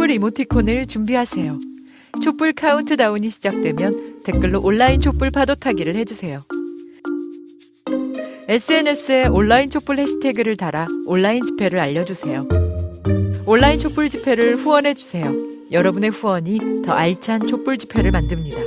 촛불 이모티콘을 준비하세요. 촛불 카운트다운이 시작되면 댓글로 온라인 촛불 파도 타기를 해주세요. SNS에 온라인 촛불 해시태그를 달아 온라인 집회를 알려주세요. 온라인 촛불 집회를 후원해주세요. 여러분의 후원이 더 알찬 촛불 집회를 만듭니다.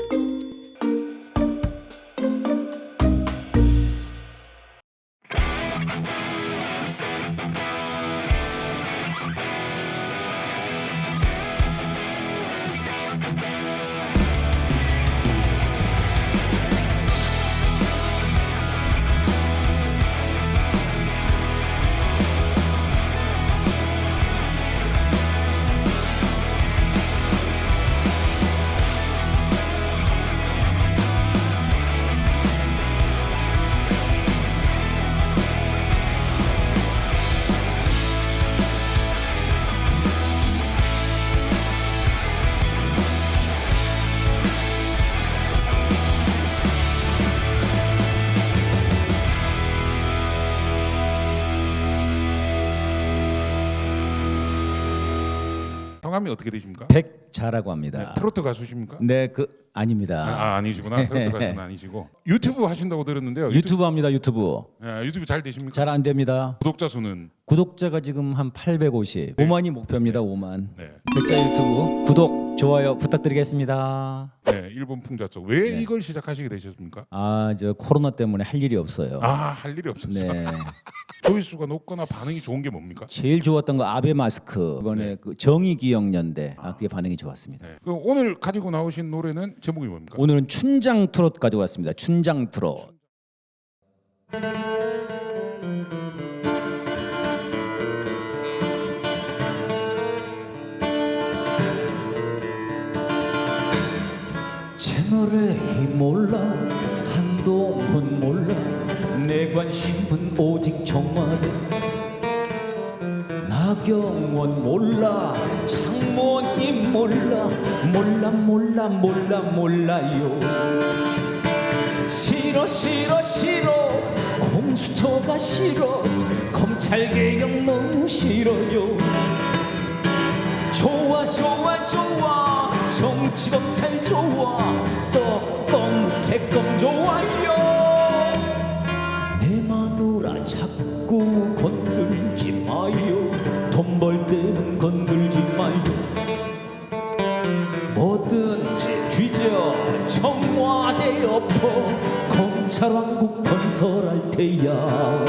성함이 어떻게 되십니까? 백자라고 합니다. 네, 트로트 가수십니까? 네, 아닙니다. 아니시구나. 트로트 가수는 아니시고 유튜브 하신다고 들었는데요. 유튜브 합니다. 유튜브. 네, 유튜브 잘 되십니까? 잘 안 됩니다. 구독자 수는 구독자가 지금 한 850. 네. 5만이 목표입니다. 5만. 네, 백자 유튜브 구독, 좋아요 부탁드리겠습니다. 네, 일본 풍자쪽. 왜 네. 이걸 시작하시게 되셨습니까? 저 코로나 때문에 할 일이 없어요. 할 일이 없었어요. 네. 조회수가 높거나 반응이 좋은 게 뭡니까? 제일 좋았던 거 아베 마스크. 이번에 네. 그 정의기억연대. 그게 반응이 좋았습니다. 네. 그럼 오늘 가지고 나오신 노래는 제목이 뭡니까? 오늘은 춘장 트롯 가져왔습니다. 춘장 트롯. 채널에 몰라 한동훈 몰라 내 관심은 오직 청와대 나경원 몰라 장모님 몰라 몰라요 싫어 공수처가 싫어 검찰개혁 너무 싫어요 좋아 정치 검찰 좋아 떡검 새검 좋아요 내 마누라 자꾸 건들지 마요 돈 벌 때는 건들지 마요 뭐든지 뒤져 청와대 엎어 검찰왕국 건설할 테야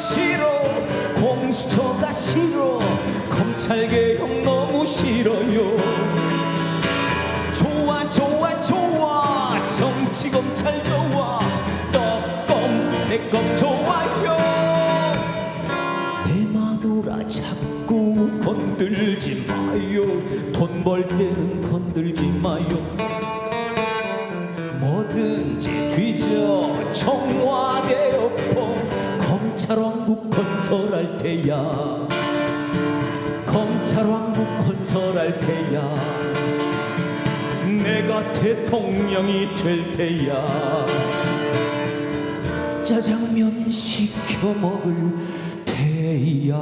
싫어 공수처가 싫어 검찰개혁 너무 싫어요 좋아 정치 검찰 좋아 떡검 새검 좋아요 내 마누라 자꾸 건들지 마요 돈 벌 때는 건들지 마요 뭐든지 뒤져 청와대 엎어 검찰왕국 건설할 테야 검찰왕국 건설할 테야 내가 대통령이 될 테야 짜장면 시켜 먹을 테야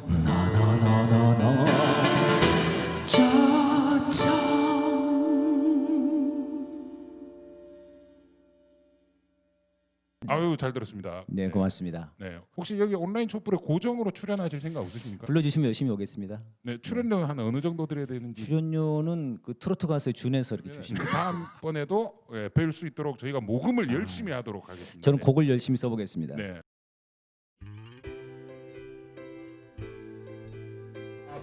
나나나나나 짜장 아유, 잘 들었습니다. 네, 고맙습니다. 네, 혹시 여기 온라인 촛불에 고정으로 출연하실 생각 없으십니까? 불러주시면 열심히 오겠습니다. 네, 출연료 한 어느 정도 드려야 되는지. 출연료는 그 트로트 가수에 준해서 이렇게 네, 주십니다. 다음번에도 뵐 수 있도록 저희가 모금을 열심히 하도록 하겠습니다. 저는 네. 곡을 열심히 써보겠습니다. 네.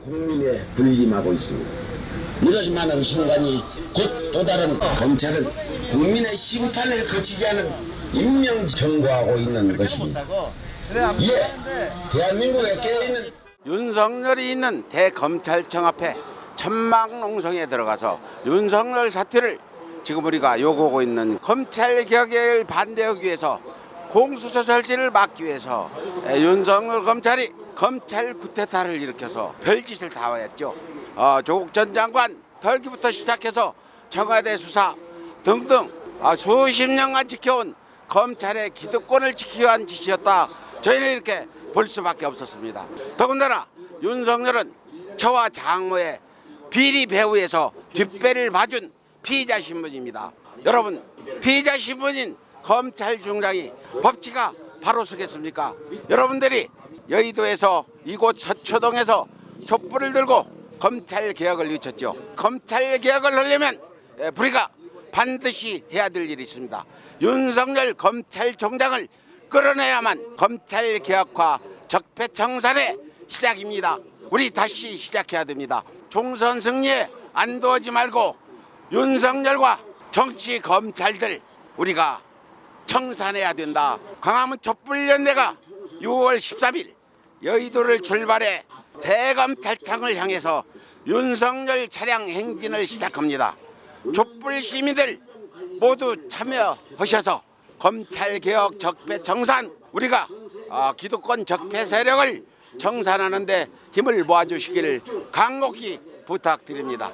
국민에 군림하고 있습니다. 이런 많은 순간이 곧 또 다른 검찰은 국민의 심판을 거치지 않은 임명 경고하고 있는 것입니다. 대한민국에 깨어있는 윤석열이 있는 대검찰청 앞에 천막농성에 들어가서 윤석열 사퇴를 지금 우리가 요구하고 있는 검찰개혁을 반대하기 위해서 공수처 설치를 막기 위해서 윤석열 검찰이 검찰 쿠데타를 일으켜서 별짓을 다 했죠. 조국 전 장관 덜기부터 시작해서 청와대 수사 등등 수십 년간 지켜온 검찰의 기득권을 지키기 위한 짓이었다. 저희는 이렇게 볼 수밖에 없었습니다. 더군다나 윤석열은 저와 장모의 비리 배후에서 뒷배를 봐준 피의자 신분입니다. 여러분, 피의자 신분인 검찰 중장이 법치가 바로 서겠습니까? 여러분들이 여의도에서 이곳 서초동에서 촛불을 들고 검찰 개혁을 외쳤죠. 검찰 개혁을 하려면 우리가 반드시 해야 될 일이 있습니다. 윤석열 검찰총장을 끌어내야만 검찰 개혁과 적폐청산의 시작입니다. 우리 다시 시작해야 됩니다. 총선 승리에 안도하지 말고 윤석열과 정치 검찰들 우리가 청산해야 된다. 광화문 촛불연대가 6월 13일 여의도를 출발해 대검찰청을 향해서 윤석열 차량 행진을 시작합니다. 촛불 시민들 모두 참여하셔서 검찰개혁 적폐청산 우리가 기득권 적폐 세력을 청산하는 데 힘을 모아주시기를 간곡히 부탁드립니다.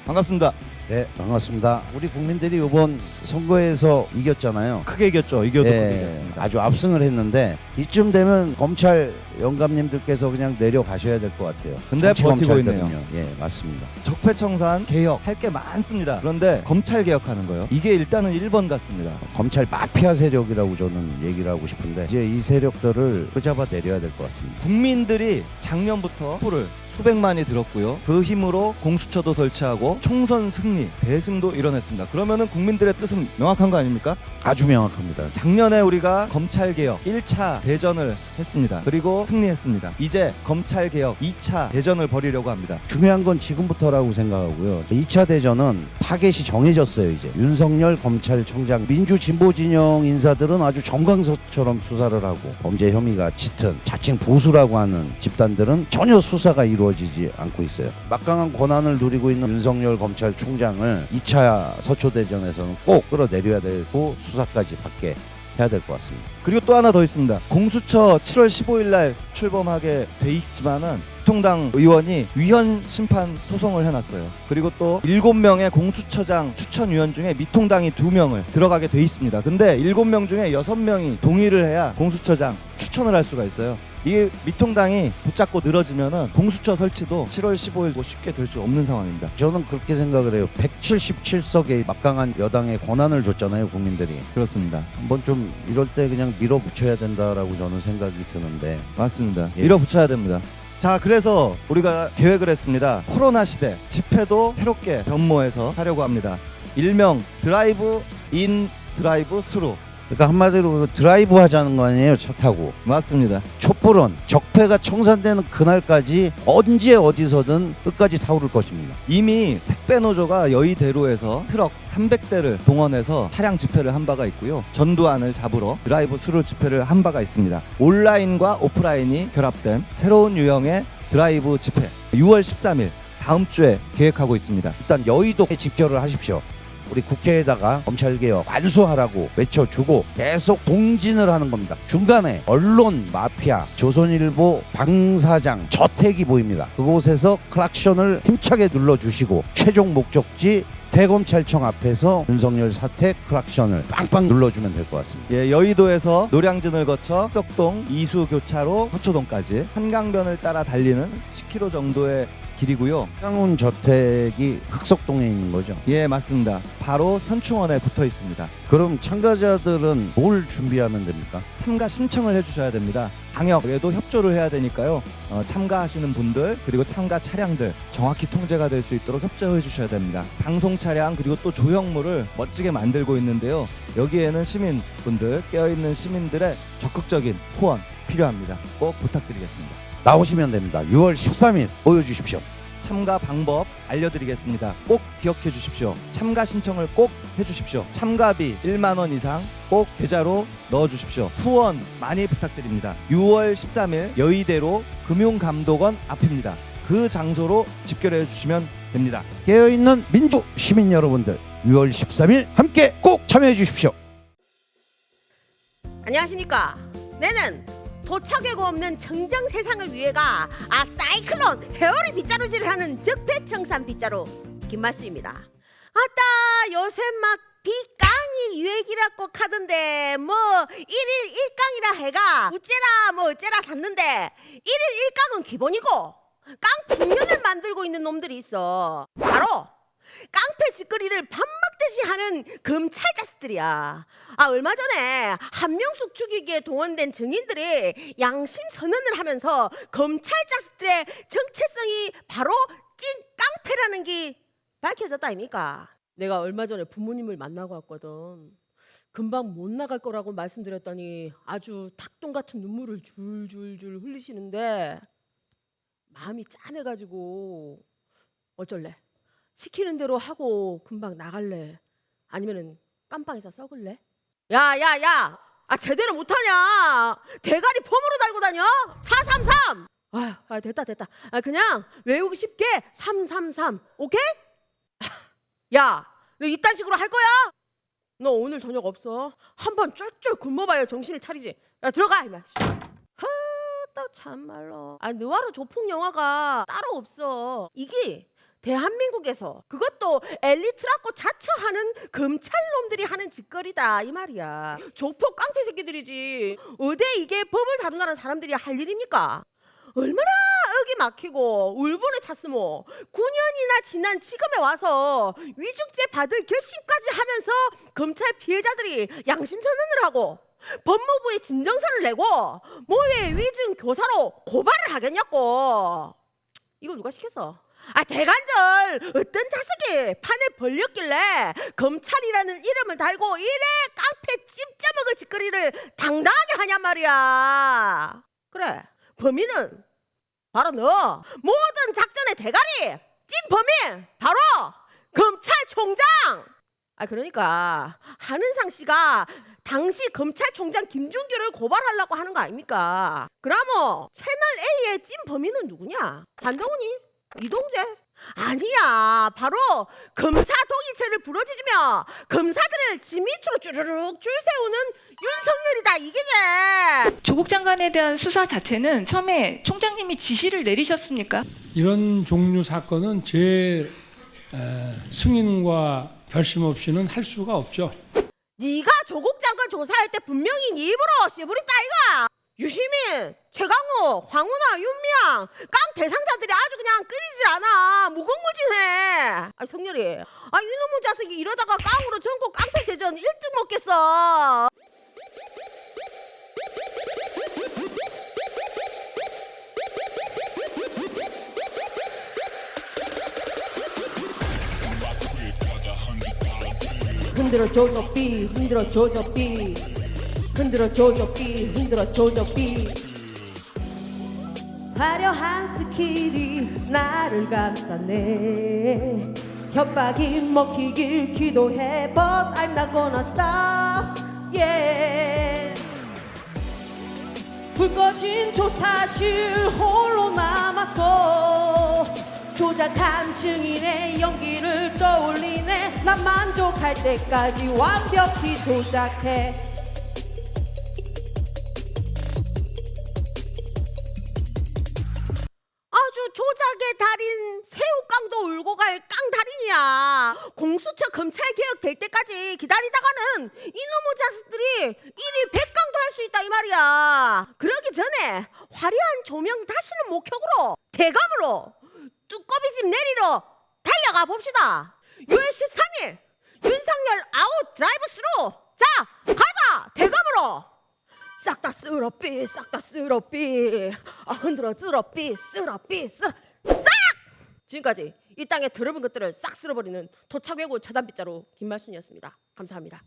반갑습니다. 네, 반갑습니다. 우리 국민들이 이번 선거에서 이겼잖아요. 크게 이겼죠. 이겨도 크게 네, 이겼습니다. 아주 압승을 했는데 이쯤 되면 검찰 영감님들께서 그냥 내려가셔야 될 것 같아요. 근데 버티고 있네요. 검찰들은요. 예, 맞습니다. 적폐청산 개혁 할 게 많습니다. 그런데 검찰 개혁하는 거요. 이게 일단은 1번 같습니다. 검찰 마피아 세력이라고 저는 얘기를 하고 싶은데 이제 이 세력들을 끄잡아 내려야 될 것 같습니다. 국민들이 작년부터 촛불을 수백만이 들었고요. 그 힘으로 공수처도 설치하고 총선 승리, 대승도 이뤄냈습니다. 그러면은 국민들의 뜻은 명확한 거 아닙니까? 아주 명확합니다. 작년에 우리가 검찰개혁 1차 대전을 했습니다. 그리고 승리했습니다. 이제 검찰개혁 2차 대전을 벌이려고 합니다. 중요한 건 지금부터라고 생각하고요. 2차 대전은 타겟이 정해졌어요. 이제 윤석열 검찰총장, 민주진보진영 인사들은 아주 정광석처럼 수사를 하고 범죄 혐의가 짙은 자칭 보수라고 하는 집단들은 전혀 수사가 이루어지지 않고 있어요. 막강한 권한을 누리고 있는 윤석열 검찰총장을 2차 서초대전에서는 꼭 끌어내려야 되고 수사까지 받게 해야 될 것 같습니다. 그리고 또 하나 더 있습니다. 공수처 7월 15일 날 출범하게 돼 있지만은 통당 의원이 위헌 심판 소송을 해놨어요. 그리고 또 7명의 공수처장 추천위원 중에 미통당이 2명을 들어가게 돼 있습니다. 근데 7명 중에 6명이 동의를 해야 공수처장 추천을 할 수가 있어요. 이게 미통당이 붙잡고 늘어지면은 공수처 설치도 7월 15일 뭐 쉽게 될 수 없는 상황입니다. 저는 그렇게 생각을 해요. 177석의 막강한 여당에 권한을 줬잖아요, 국민들이. 그렇습니다. 한번 좀 이럴 때 그냥 밀어붙여야 된다라고 저는 생각이 드는데. 맞습니다. 예. 밀어붙여야 됩니다. 자, 그래서 우리가 계획을 했습니다. 코로나 시대 집회도 새롭게 변모해서 하려고 합니다. 일명 드라이브 인 드라이브 스루. 그러니까 한마디로 드라이브 하자는 거 아니에요, 차 타고. 맞습니다. 촛불은 적폐가 청산되는 그날까지 언제 어디서든 끝까지 타오를 것입니다. 이미 택배노조가 여의대로에서 트럭 300대를 동원해서 차량 집회를 한 바가 있고요. 전두환을 잡으러 드라이브 스루 집회를 한 바가 있습니다. 온라인과 오프라인이 결합된 새로운 유형의 드라이브 집회 6월 13일 다음 주에 계획하고 있습니다. 일단 여의도에 집결을 하십시오. 우리 국회에다가 검찰개혁 완수하라고 외쳐주고 계속 동진을 하는 겁니다. 중간에 언론 마피아, 조선일보 방사장 저택이 보입니다. 그곳에서 클락션을 힘차게 눌러주시고 최종 목적지 대검찰청 앞에서 윤석열 사퇴 클락션을 빵빵 눌러주면 될 것 같습니다. 예, 여의도에서 노량진을 거쳐 흑석동 이수교차로 서초동까지 한강변을 따라 달리는 10km 정도의 길이고요. 한강훈 저택이 흑석동에 있는 거죠? 예, 맞습니다. 바로 현충원에 붙어 있습니다. 그럼 참가자들은 뭘 준비하면 됩니까? 참가 신청을 해주셔야 됩니다. 방역에도 협조를 해야 되니까요. 참가하시는 분들 그리고 참가 차량들 정확히 통제가 될 수 있도록 협조해 주셔야 됩니다. 방송 차량 그리고 또 조형물을 멋지게 만들고 있는데요. 여기에는 시민분들, 깨어있는 시민들의 적극적인 후원 필요합니다. 꼭 부탁드리겠습니다. 나오시면 됩니다. 6월 13일 보여주십시오. 참가 방법 알려드리겠습니다. 꼭 기억해 주십시오. 참가 신청을 꼭 해주십시오. 참가비 1만 원 이상 꼭 계좌로 넣어주십시오. 후원 많이 부탁드립니다. 6월 13일 여의대로 금융감독원 앞입니다. 그 장소로 집결해 주시면 됩니다. 깨어있는 민주 시민 여러분들 6월 13일 함께 꼭 참여해 주십시오. 안녕하십니까. 나는 도착하고 없는 청정 세상을 위해가 사이클론 헤어리 빗자루질을 하는 적폐청산 빗자루 김말수입니다. 아따 요새 막 비깡이 유행이라고 하던데 뭐 1일 1깡이라 해가 우째라 뭐 어째라 샀는데 1일 1깡은 기본이고 깡 풍년을 만들고 있는 놈들이 있어. 바로 깡패 짓거리를 밥 먹듯이 하는 검찰 자식들이야. 얼마 전에 한명숙 죽이기에 동원된 증인들이 양심 선언을 하면서 검찰 자식들의 정체성이 바로 찐 깡패라는 게 밝혀졌다 아닙니까? 내가 얼마 전에 부모님을 만나고 왔거든. 금방 못 나갈 거라고 말씀드렸더니 아주 닭똥 같은 눈물을 줄줄줄 흘리시는데 마음이 짠해가지고 어쩔래? 시키는 대로 하고 금방 나갈래? 아니면은 깜빵에서 썩을래? 야야야! 제대로 못하냐? 대가리 폼으로 달고 다녀? 433! 됐다. 그냥 외우기 쉽게 333. 오케이? 야, 너 이딴 식으로 할 거야? 너 오늘 저녁 없어. 한번 쫄쫄 굶어봐야 정신을 차리지. 야, 들어가 이마. 또 참말로. 느와르 조폭 영화가 따로 없어. 이게 대한민국에서 그것도 엘리트라고 자처하는 검찰놈들이 하는 짓거리다 이 말이야. 조폭 깡패 새끼들이지 어디 이게 법을 다룬다는 사람들이 할 일입니까? 얼마나 어기 막히고 울분을 찼으모. 9년이나 지난 지금에 와서 위중죄 받을 결심까지 하면서 검찰 피해자들이 양심 선언을 하고 법무부에 진정서를 내고 뭐에 위증 교사로 고발을 하겠냐고. 이거 누가 시켰어? 대간절 어떤 자식이 판을 벌렸길래 검찰이라는 이름을 달고 이래 깡패 찜쪄먹을 짓거리를 당당하게 하냔 말이야. 그래, 범인은 바로 너. 모든 작전의 대가리 찐범인 바로 검찰총장. 그러니까 한은상 씨가 당시 검찰총장 김준규를 고발하려고 하는 거 아닙니까? 그럼 채널 A의 찐범인은 누구냐? 한동훈이? 이동재? 아니야, 바로 검사 동의체를 부러지며 검사들을 지 밑으로 쭈르륵 줄 세우는 윤석열이다 이게네. 조국 장관에 대한 수사 자체는 처음에 총장님이 지시를 내리셨습니까? 이런 종류 사건은 제 승인과 결심 없이는 할 수가 없죠. 네가 조국 장관 조사할 때 분명히 네 입으로 씨부렸다 이가. 유시민, 최강욱, 황운하, 윤미향 깡 대상자들이 아주 그냥 끊이질 않아. 무궁무진해. 성렬이, 이놈의 자식이 이러다가 깡으로 전국 깡패 제전 1등 먹겠어. 흔들어 조조비, 흔들어 조조비, 흔들어 조조비, 흔들어 조조비. 화려한 스킬이 나를 감싸네. 협박이 먹히길 기도해 But I'm not gonna stop, yeah. 불 꺼진 조사실 홀로 남았어. 조작한 증인의 연기를 떠올리네. 난 만족할 때까지 완벽히 조작해. 아주 조작의 달인 새우깡도 울고 갈 깡달인이야. 공수처 검찰개혁 될 때까지 기다리다가는 이놈의 자식들이 1일 100강도 할 수 있다 이 말이야. 그러기 전에 화려한 조명 다시는 목격으로 대검으로 뚜꺼비집 내리러 달려가 봅시다. 6월 13일 윤석열 아웃 드라이브 스루. 자, 가자 대검으로. 싹 다 쓰러삐, 싹 다 쓰러삐. 흔들어 쓰러삐, 쓰러삐, 싹. 지금까지 이 땅에 더러운 것들을 싹 쓸어버리는 토착외고 차단빗자루 김말순이었습니다. 감사합니다.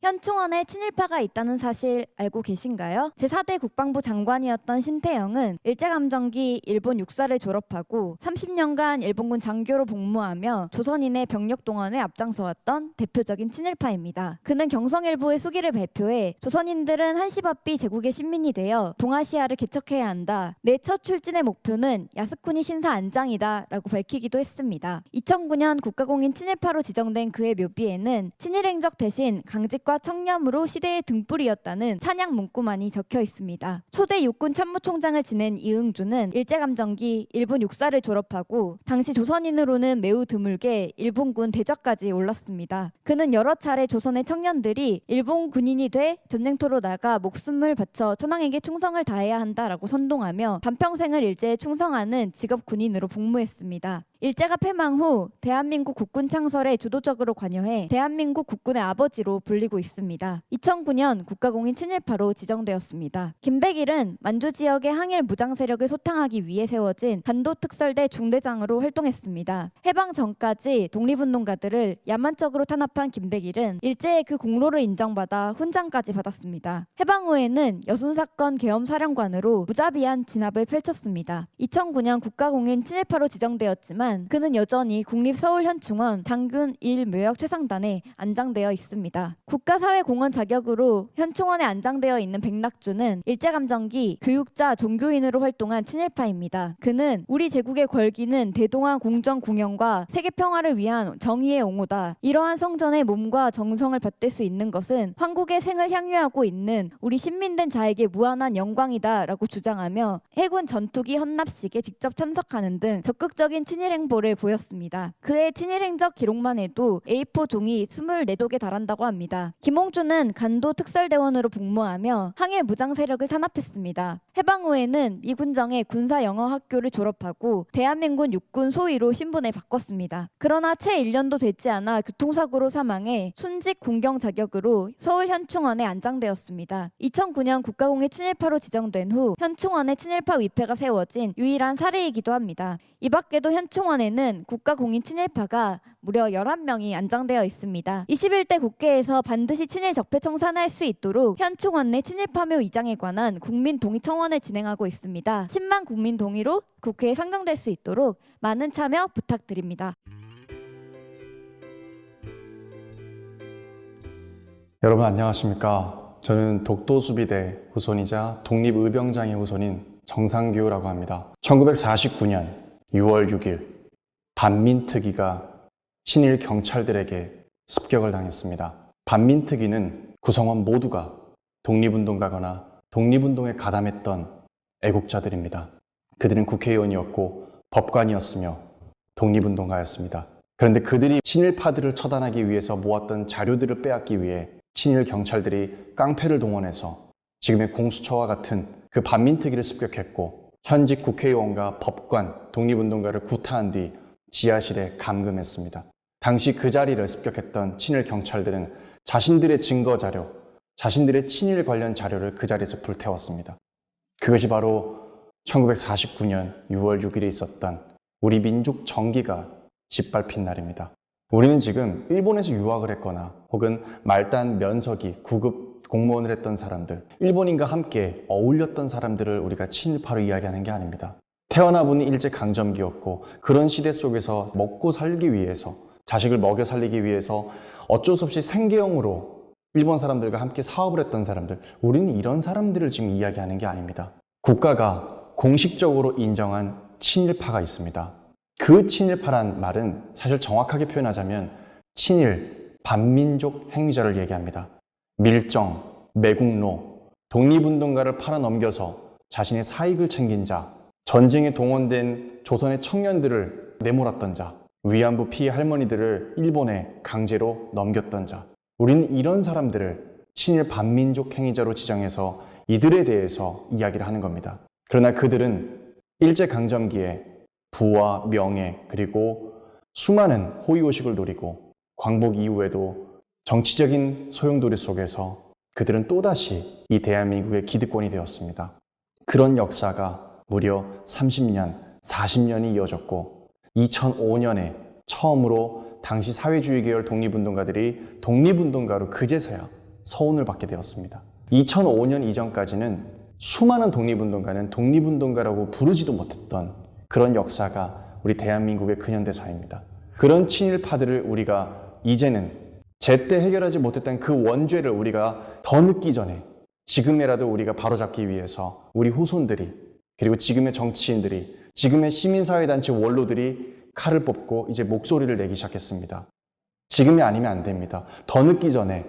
현충원에 친일파가 있다는 사실 알고 계신가요? 제4대 국방부 장관이었던 신태영은 일제감정기 일본 육사를 졸업하고 30년간 일본군 장교로 복무하며 조선인의 병력 동원에 앞장서왔던 대표적인 친일파입니다. 그는 경성일보의 수기를 발표해 조선인들은 한시바삐 제국의 신민이 되어 동아시아를 개척해야 한다. 내 첫 출진의 목표는 야스쿠니 신사 안장이다 라고 밝히기도 했습니다. 2009년 국가공인 친일파로 지정된 그의 묘비에는 친일행적 대신 강직과 청렴으로 시대의 등불이었다는 찬양 문구만이 적혀 있습니다. 초대 육군 참모총장을 지낸 이응주는 일제감정기 일본 육사를 졸업하고 당시 조선인으로는 매우 드물게 일본군 대저까지 올랐습니다. 그는 여러 차례 조선의 청년들이 일본 군인이 돼 전쟁터로 나가 목숨을 바쳐 천황에게 충성을 다해야 한다라고 선동하며 반평생을 일제에 충성하는 직업 군인으로 복무했습니다. 일제가 패망 후 대한민국 국군 창설에 주도적으로 관여해 대한민국 국군의 아버지로 불리고 있습니다. 2009년 국가공인 친일파로 지정되었습니다. 김백일은 만주 지역의 항일 무장 세력을 소탕하기 위해 세워진 간도특설대 중대장으로 활동했습니다. 해방 전까지 독립운동가들을 야만적으로 탄압한 김백일은 일제의 그 공로를 인정받아 훈장까지 받았습니다. 해방 후에는 여순사건 계엄사령관으로 무자비한 진압을 펼쳤습니다. 2009년 국가공인 친일파로 지정되었지만 그는 여전히 국립서울현충원 장균 1묘역 최상단에 안장되어 있습니다. 국가사회공헌 자격으로 현충원에 안장되어 있는 백낙주는 일제감정기 교육자 종교인으로 활동한 친일파입니다. 그는 우리 제국의 걸기는 대동아 공정공영과 세계평화를 위한 정의의 옹호다. 이러한 성전에 몸과 정성을 받들 수 있는 것은 황국의 생을 향유하고 있는 우리 신민된 자에게 무한한 영광이다 라고 주장하며 해군 전투기 헌납식에 직접 참석하는 등 적극적인 친일 행보를 보였습니다. 그의 친일 행적 기록만 해도 A4 종이 24독에 달한다고 합니다. 김홍준은 간도 특설대원으로 복무하며 항일 무장 세력을 탄압했습니다. 해방 후에는 미군정의 군사영어학교를 졸업하고 대한민국 육군 소위로 신분을 바꿨습니다. 그러나 채 1년도 되지 않아 교통사고로 사망해 순직 군경 자격으로 서울 현충원에 안장되었습니다. 2009년 국가공인 친일파로 지정된 후 현충원에 친일파 위패가 세워진 유일한 사례이기도 합니다. 이 밖에도 현충원에는 국가공인 친일파가 무려 11명이 안장되어 있습니다. 21대 국회에서 반드시 친일 적폐 청산을 할 수 있도록 현충원 내 친일파묘 이장에 관한 국민 동의 청원을 진행하고 있습니다. 10만 국민 동의로 국회에 상정될 수 있도록 많은 참여 부탁드립니다. 여러분 안녕하십니까? 저는 독도수비대 후손이자 독립의병장의 후손인 정상규라고 합니다. 1949년 6월 6일 반민특위가 친일 경찰들에게 습격을 당했습니다. 반민특위는 구성원 모두가 독립운동가거나 독립운동에 가담했던 애국자들입니다. 그들은 국회의원이었고 법관이었으며 독립운동가였습니다. 그런데 그들이 친일파들을 처단하기 위해서 모았던 자료들을 빼앗기 위해 친일 경찰들이 깡패를 동원해서 지금의 공수처와 같은 그 반민특위를 습격했고 현직 국회의원과 법관, 독립운동가를 구타한 뒤 지하실에 감금했습니다. 당시 그 자리를 습격했던 친일 경찰들은 자신들의 증거 자료, 자신들의 친일 관련 자료를 그 자리에서 불태웠습니다. 그것이 바로 1949년 6월 6일에 있었던 우리 민족 정기가 짓밟힌 날입니다. 우리는 지금 일본에서 유학을 했거나 혹은 말단, 면석이, 구급 공무원을 했던 사람들, 일본인과 함께 어울렸던 사람들을 우리가 친일파로 이야기하는 게 아닙니다. 태어나 보니 일제강점기였고 그런 시대 속에서 먹고 살기 위해서, 자식을 먹여 살리기 위해서 어쩔 수 없이 생계형으로 일본 사람들과 함께 사업을 했던 사람들, 우리는 이런 사람들을 지금 이야기하는 게 아닙니다. 국가가 공식적으로 인정한 친일파가 있습니다. 그 친일파란 말은 사실 정확하게 표현하자면 친일, 반민족 행위자를 얘기합니다. 밀정, 매국노, 독립운동가를 팔아넘겨서 자신의 사익을 챙긴 자, 전쟁에 동원된 조선의 청년들을 내몰았던 자, 위안부 피해 할머니들을 일본에 강제로 넘겼던 자, 우리는 이런 사람들을 친일 반민족 행위자로 지정해서 이들에 대해서 이야기를 하는 겁니다. 그러나 그들은 일제강점기에 부와 명예 그리고 수많은 호의호식을 누리고 광복 이후에도 정치적인 소용돌이 속에서 그들은 또다시 이 대한민국의 기득권이 되었습니다. 그런 역사가 무려 30년, 40년이 이어졌고 2005년에 처음으로 당시 사회주의 계열 독립운동가들이 독립운동가로 그제서야 서운을 받게 되었습니다. 2005년 이전까지는 수많은 독립운동가는 독립운동가라고 부르지도 못했던 그런 역사가 우리 대한민국의 근현대사입니다. 그런 친일파들을 우리가 이제는 제때 해결하지 못했던 그 원죄를 우리가 더 늦기 전에 지금이라도 우리가 바로잡기 위해서 우리 후손들이, 그리고 지금의 정치인들이, 지금의 시민사회단체 원로들이 칼을 뽑고 이제 목소리를 내기 시작했습니다. 지금이 아니면 안 됩니다. 더 늦기 전에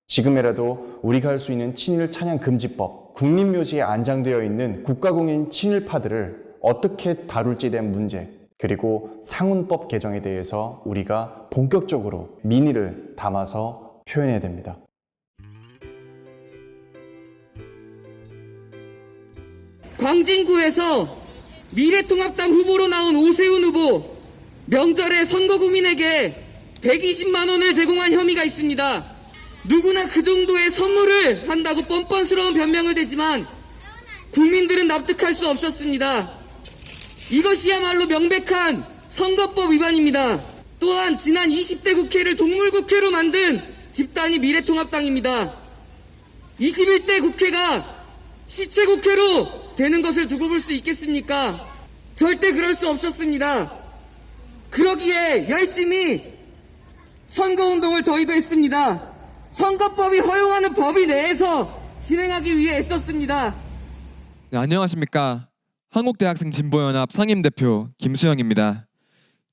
지금이라도 우리가 할 수 있는 친일 찬양 금지법, 국립묘지에 안장되어 있는 국가공인 친일파들을 어떻게 다룰지에 대한 문제, 그리고 상훈법 개정에 대해서 우리가 본격적으로 민의를 담아서 표현해야 됩니다. 광진구에서 미래통합당 후보로 나온 오세훈 후보, 명절에 선거구민에게 120만 원을 제공한 혐의가 있습니다. 누구나 그 정도의 선물을 한다고 뻔뻔스러운 변명을 대지만 국민들은 납득할 수 없었습니다. 이것이야말로 명백한 선거법 위반입니다. 또한 지난 20대 국회를 동물국회로 만든 집단이 미래통합당입니다. 21대 국회가 시체국회로 되는 것을 두고 볼 수 있겠습니까? 절대 그럴 수 없었습니다. 그러기에 열심히 선거운동을 저희도 했습니다. 선거법이 허용하는 법위 내에서 진행하기 위해 애썼습니다. 네, 안녕하십니까. 한국대학생 진보연합 상임대표 김수영입니다.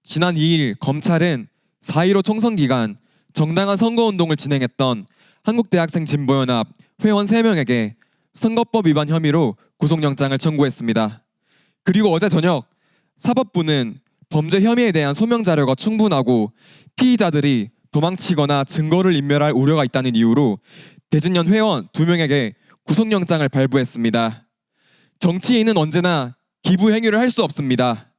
지난 2일 검찰은 4.15 총선 기간 정당한 선거운동을 진행했던 한국대학생 진보연합 회원 3명에게 선거법 위반 혐의로 구속영장을 청구했습니다. 그리고 어제 저녁 사법부는 범죄 혐의에 대한 소명 자료가 충분하고 피의자들이 도망치거나 증거를 인멸할 우려가 있다는 이유로 대진연 회원 2명에게 구속영장을 발부했습니다. 정치인은 언제나 기부 행위를 할 수 없습니다.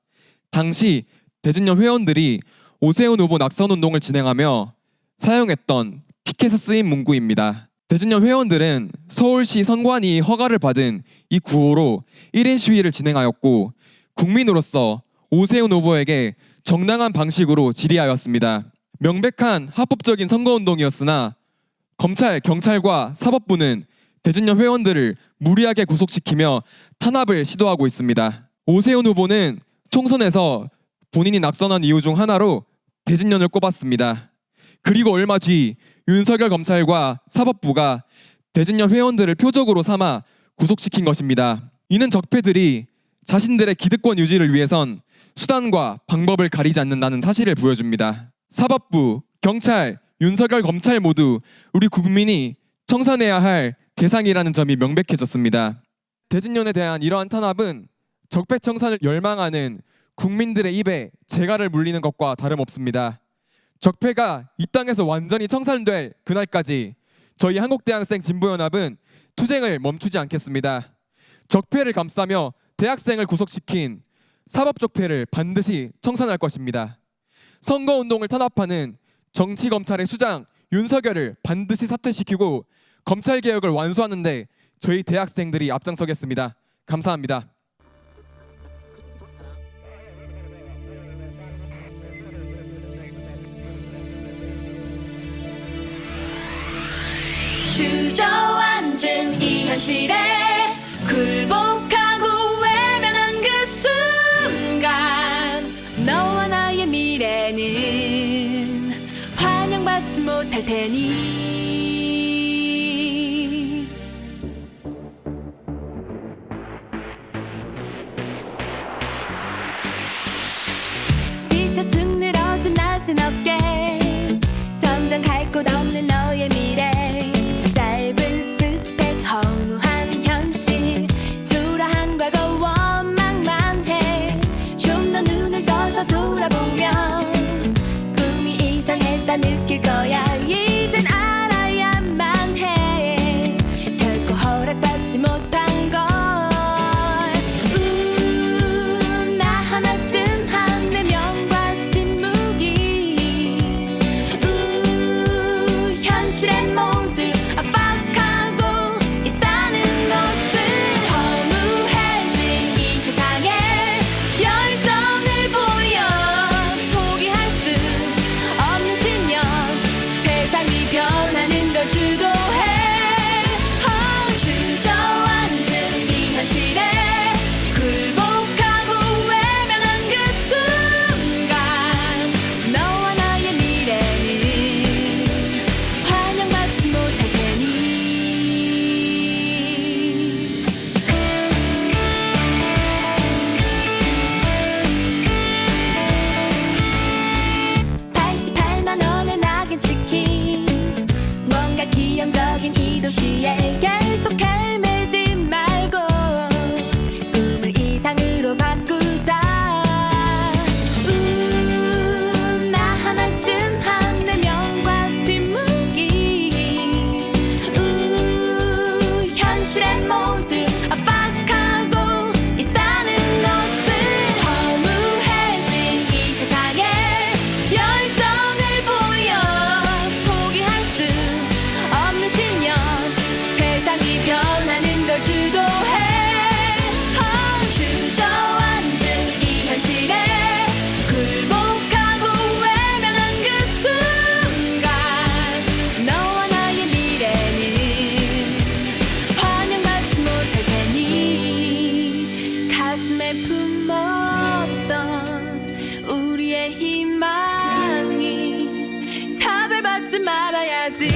당시 대진연 회원들이 오세훈 후보 낙선운동을 진행하며 사용했던 피켓에 쓰인 문구입니다. 대진연 회원들은 서울시 선관위 허가를 받은 이 구호로 1인 시위를 진행하였고 국민으로서 오세훈 후보에게 정당한 방식으로 질의하였습니다. 명백한 합법적인 선거운동이었으나 검찰, 경찰과 사법부는 대진연 회원들을 무리하게 구속시키며 탄압을 시도하고 있습니다. 오세훈 후보는 총선에서 본인이 낙선한 이유 중 하나로 대진연을 꼽았습니다. 그리고 얼마 뒤 윤석열 검찰과 사법부가 대진연 회원들을 표적으로 삼아 구속시킨 것입니다. 이는 적폐들이 자신들의 기득권 유지를 위해선 수단과 방법을 가리지 않는다는 사실을 보여줍니다. 사법부, 경찰, 윤석열 검찰 모두 우리 국민이 청산해야 할 대상이라는 점이 명백해졌습니다. 대진연에 대한 이러한 탄압은 적폐청산을 열망하는 국민들의 입에 재갈을 물리는 것과 다름없습니다. 적폐가 이 땅에서 완전히 청산될 그날까지 저희 한국대학생 진보연합은 투쟁을 멈추지 않겠습니다. 적폐를 감싸며 대학생을 구속시킨 사법적폐를 반드시 청산할 것입니다. 선거운동을 탄압하는 정치검찰의 수장 윤석열을 반드시 사퇴시키고 검찰개혁을 완수하는 데 저희 대학생들이 앞장서겠습니다. 감사합니다. 주저앉은 이 현실에 굴복하고 외면한 그 순간 너와 나의 미래는 환영받지 못할 테니 지쳐 축 늘어진 낮은 어깨 점점 갈 곳 없는 너의 미래 짧은 스펙 허무한 현실 초라한 과거 원망만 해 좀 더 눈을 떠서 돌아보면 꿈이 이상했다 느낄 거야 이젠 알아야만 해 결코 허락받지 못한 걸 나 하나쯤 한 내면과 침묵이 현실의 모두 압박하고 있다는 것을 허무해진 이 세상에 열정을 보여 포기할 수 없는 신념 세상이 변하는 걸 주도해 말아야지.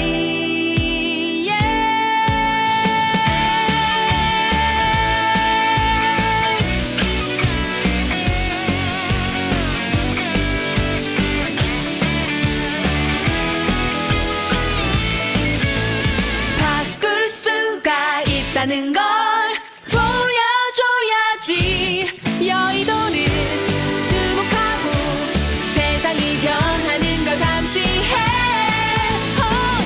바꿀 수가 있다는 걸 보여줘야지. 여의도를 주목하고 세상이 변하는 걸 감시해.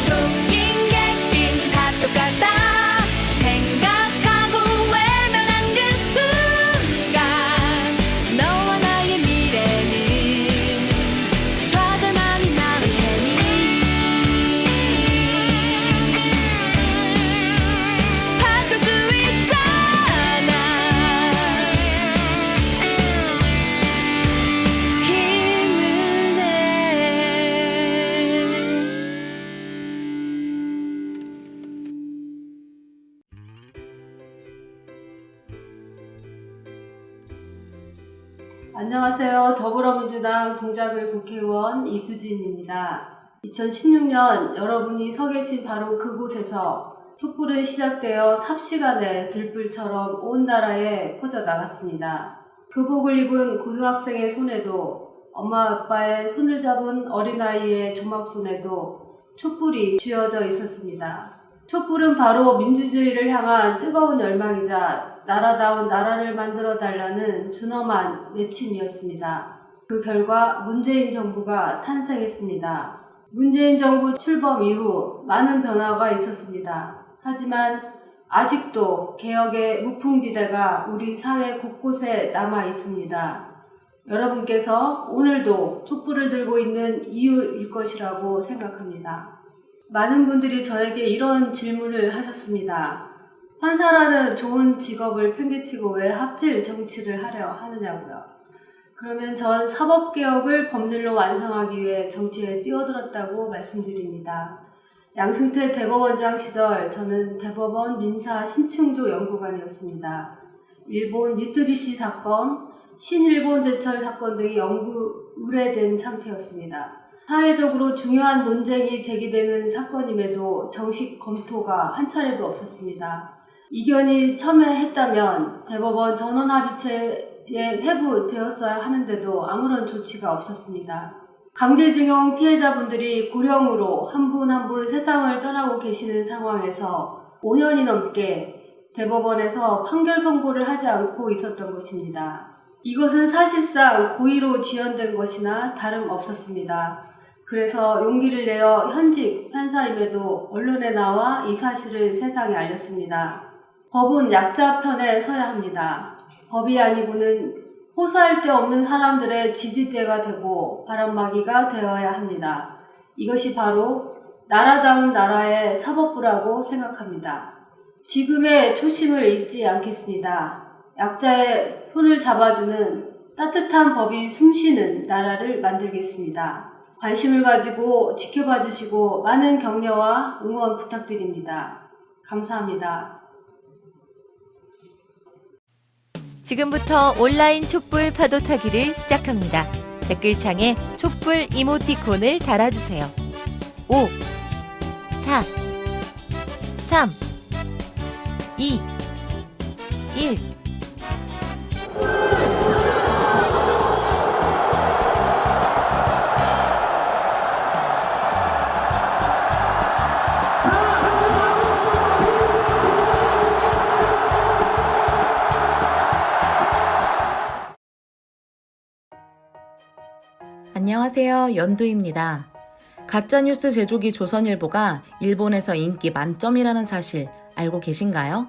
토끼인 객인 다 똑같다 생각하고 외면한 그 순간 너와 나의 미래는 좌절만이 남을 테니. 바꿀 수 있잖아. 힘을 내. 안녕하세요. 더불어민주당 동작을 국회의원 이수진입니다. 2016년 여러분이 서 계신 바로 그곳에서 촛불은 시작되어 삽시간에 들불처럼 온 나라에 퍼져나갔습니다. 교복을 입은 고등학생의 손에도 엄마 아빠의 손을 잡은 어린아이의 조막손에도 촛불이 쥐어져 있었습니다. 촛불은 바로 민주주의를 향한 뜨거운 열망이자 나라다운 나라를 만들어달라는 준엄한 외침이었습니다. 그 결과 문재인 정부가 탄생했습니다. 문재인 정부 출범 이후 많은 변화가 있었습니다. 하지만 아직도 개혁의 무풍지대가 우리 사회 곳곳에 남아 있습니다. 여러분께서 오늘도 촛불을 들고 있는 이유일 것이라고 생각합니다. 많은 분들이 저에게 이런 질문을 하셨습니다. 판사라는 좋은 직업을 팽개치고 왜 하필 정치를 하려 하느냐고요. 그러면 전 사법개혁을 법률로 완성하기 위해 정치에 뛰어들었다고 말씀드립니다. 양승태 대법원장 시절 저는 대법원 민사 신충조 연구관이었습니다. 일본 미쓰비시 사건, 신일본 제철 사건 등이 의뢰된 상태였습니다. 사회적으로 중요한 논쟁이 제기되는 사건임에도 정식 검토가 한 차례도 없었습니다. 이견이 첨예했다면 대법원 전원합의체에 회부되었어야 하는데도 아무런 조치가 없었습니다. 강제징용 피해자분들이 고령으로 한 분 한 분 세상을 떠나고 계시는 상황에서 5년이 넘게 대법원에서 판결 선고를 하지 않고 있었던 것입니다. 이것은 사실상 고의로 지연된 것이나 다름없었습니다. 그래서 용기를 내어 현직 판사임에도 언론에 나와 이 사실을 세상에 알렸습니다. 법은 약자 편에 서야 합니다. 법이 아니고는 호소할 데 없는 사람들의 지지대가 되고 바람막이가 되어야 합니다. 이것이 바로 나라다운 나라의 사법부라고 생각합니다. 지금의 초심을 잊지 않겠습니다. 약자의 손을 잡아주는 따뜻한 법이 숨쉬는 나라를 만들겠습니다. 관심을 가지고 지켜봐 주시고 많은 격려와 응원 부탁드립니다. 감사합니다. 지금부터 온라인 촛불 파도 타기를 시작합니다. 댓글창에 촛불 이모티콘을 달아주세요. 5, 4, 3, 2, 1. 안녕하세요. 연두입니다. 가짜뉴스 제조기 조선일보가 일본에서 인기 만점이라는 사실 알고 계신가요?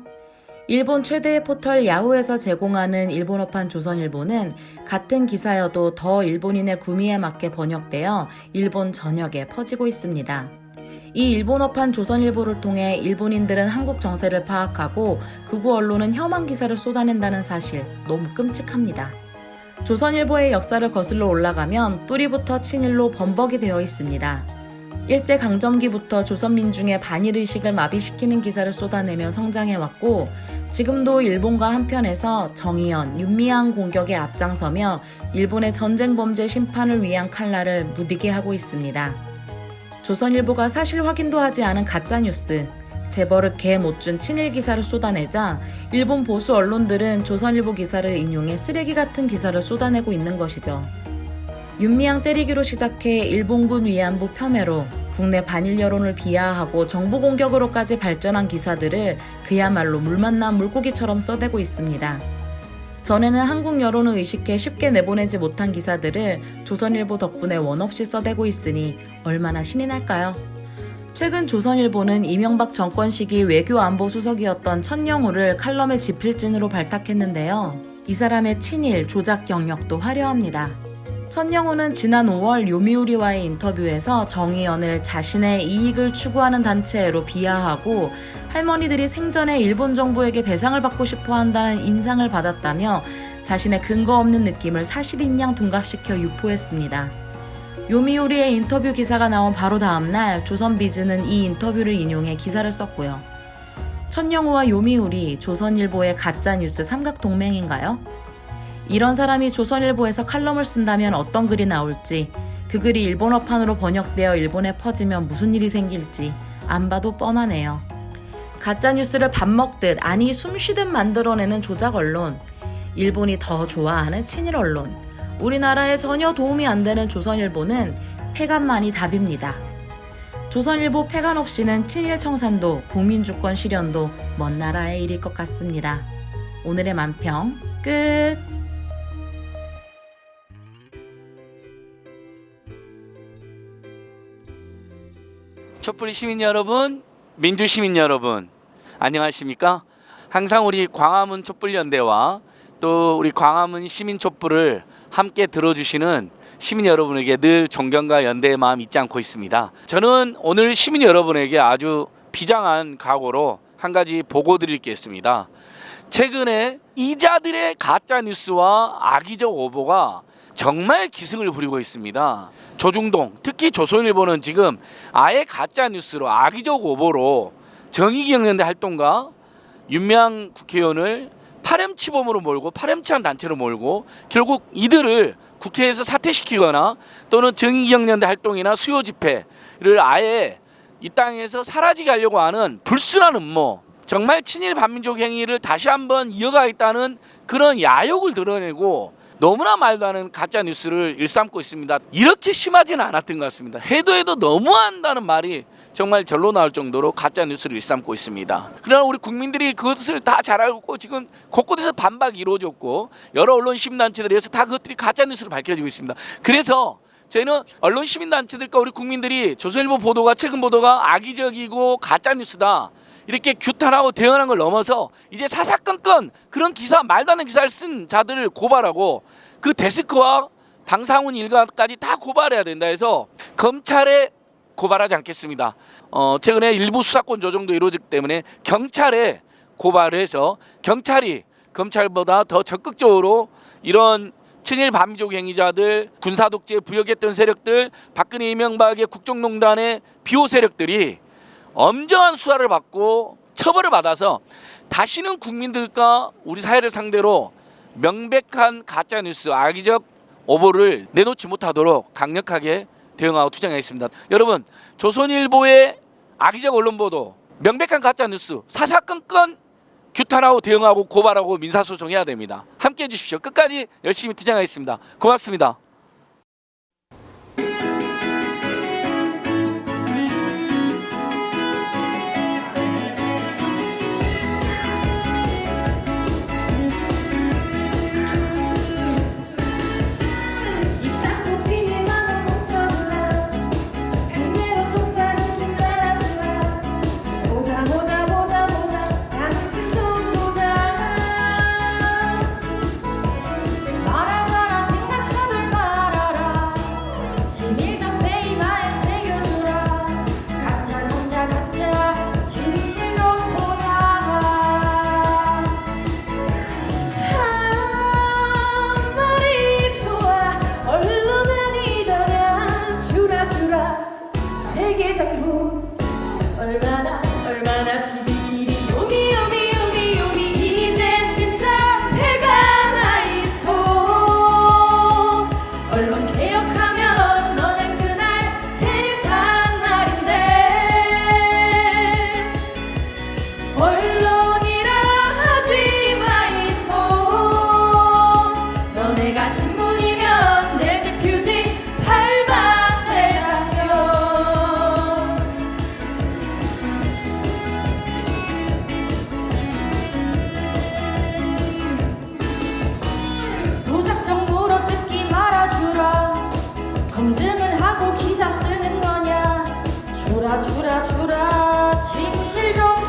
일본 최대의 포털 야후에서 제공하는 일본어판 조선일보는 같은 기사여도 더 일본인의 구미에 맞게 번역되어 일본 전역에 퍼지고 있습니다. 이 일본어판 조선일보를 통해 일본인들은 한국 정세를 파악하고 극우 언론은 혐한 기사를 쏟아낸다는 사실 너무 끔찍합니다. 조선일보의 역사를 거슬러 올라가면 뿌리부터 친일로 범벅이 되어 있습니다. 일제강점기부터 조선민중의 반일의식을 마비시키는 기사를 쏟아내며 성장해왔고 지금도 일본과 한편에서 정의연, 윤미향 공격에 앞장서며 일본의 전쟁범죄 심판을 위한 칼날을 무디게 하고 있습니다. 조선일보가 사실 확인도 하지 않은 가짜뉴스, 재벌을 개 못 준 친일 기사를 쏟아내자 일본 보수 언론들은 조선일보 기사를 인용해 쓰레기 같은 기사를 쏟아내고 있는 것이죠. 윤미향 때리기로 시작해 일본군 위안부 폄훼로 국내 반일 여론을 비하하고 정부 공격으로까지 발전한 기사들을 그야말로 물 만난 물고기처럼 써대고 있습니다. 전에는 한국 여론을 의식해 쉽게 내보내지 못한 기사들을 조선일보 덕분에 원없이 써대고 있으니 얼마나 신이 날까요? 최근 조선일보는 이명박 정권 시기 외교안보수석이었던 천영우를 칼럼의 지필진으로 발탁했는데요. 이 사람의 친일, 조작 경력도 화려합니다. 천영우는 지난 5월 요미우리와의 인터뷰에서 정의연을 자신의 이익을 추구하는 단체로 비하하고 할머니들이 생전에 일본 정부에게 배상을 받고 싶어 한다는 인상을 받았다며 자신의 근거 없는 느낌을 사실인 양 둔갑시켜 유포했습니다. 요미우리의 인터뷰 기사가 나온 바로 다음날 조선비즈는 이 인터뷰를 인용해 기사를 썼고요. 천영우와 요미우리, 조선일보의 가짜뉴스 삼각동맹인가요? 이런 사람이 조선일보에서 칼럼을 쓴다면 어떤 글이 나올지, 그 글이 일본어판으로 번역되어 일본에 퍼지면 무슨 일이 생길지 안 봐도 뻔하네요. 가짜뉴스를 밥 먹듯 아니 숨쉬듯 만들어내는 조작 언론, 일본이 더 좋아하는 친일 언론, 우리나라에 전혀 도움이 안 되는 조선일보는 폐간만이 답입니다. 조선일보 폐간 없이는 친일 청산도 국민주권 실현도 먼 나라의 일일 것 같습니다. 오늘의 만평 끝. 촛불 시민 여러분, 민주 시민 여러분, 안녕하십니까? 항상 우리 광화문 촛불연대와 또 우리 광화문 시민 촛불을 함께 들어주시는 시민 여러분에게 늘 존경과 연대의 마음 잊지 않고 있습니다. 저는 오늘 시민 여러분에게 아주 비장한 각오로 한 가지 보고 드릴 게 있습니다. 최근에 이자들의 가짜 뉴스와 악의적 오보가 정말 기승을 부리고 있습니다. 조중동, 특히 조선일보는 지금 아예 가짜 뉴스로 악의적 오보로 정의기억연대 활동가 윤미향 국회의원을 파렴치범으로 몰고 파렴치한 단체로 몰고 결국 이들을 국회에서 사퇴시키거나 또는 정의기억연대 활동이나 수요 집회를 아예 이 땅에서 사라지게 하려고 하는 불순한 음모, 정말 친일 반민족 행위를 다시 한번 이어가겠다는 그런 야욕을 드러내고 너무나 말도 안 하는 가짜 뉴스를 일삼고 있습니다. 이렇게 심하지는 않았던 것 같습니다. 해도 너무한다는 말이 정말 절로 나올 정도로 가짜 뉴스를 일삼고 있습니다. 그러나 우리 국민들이 그것을 다 잘 알고 지금 곳곳에서 반박이 이루어졌고 여러 언론 시민단체들에서 다 그것들이 가짜 뉴스로 밝혀지고 있습니다. 그래서 저희는 언론 시민단체들과 우리 국민들이 조선일보 보도가 최근 보도가 악의적이고 가짜 뉴스다 이렇게 규탄하고 대응하는 걸 넘어서 이제 사사건건 그런 기사 말도 안 되는 기사를 쓴 자들을 고발하고 그 데스크와 방상훈 일가까지 다 고발해야 된다 해서 검찰에 고발하지 않겠습니다. 최근에 일부 수사권 조정도 이루어지기 때문에 경찰에 고발을 해서 경찰이 검찰보다 더 적극적으로 이런 친일 반민족 행위자들, 군사독재에 부역했던 세력들, 박근혜 이명박의 국정농단의 비호 세력들이 엄정한 수사를 받고 처벌을 받아서 다시는 국민들과 우리 사회를 상대로 명백한 가짜뉴스, 악의적 오보를 내놓지 못하도록 강력하게 대응하고 투쟁하겠습니다. 여러분, 조선일보의 악의적 언론 보도, 명백한 가짜뉴스, 사사건건 규탄하고 대응하고 고발하고 민사소송해야 됩니다. 함께해 주십시오. 끝까지 열심히 투쟁하겠습니다. 고맙습니다. 말하거나 생각하면 말 주라 진실 좀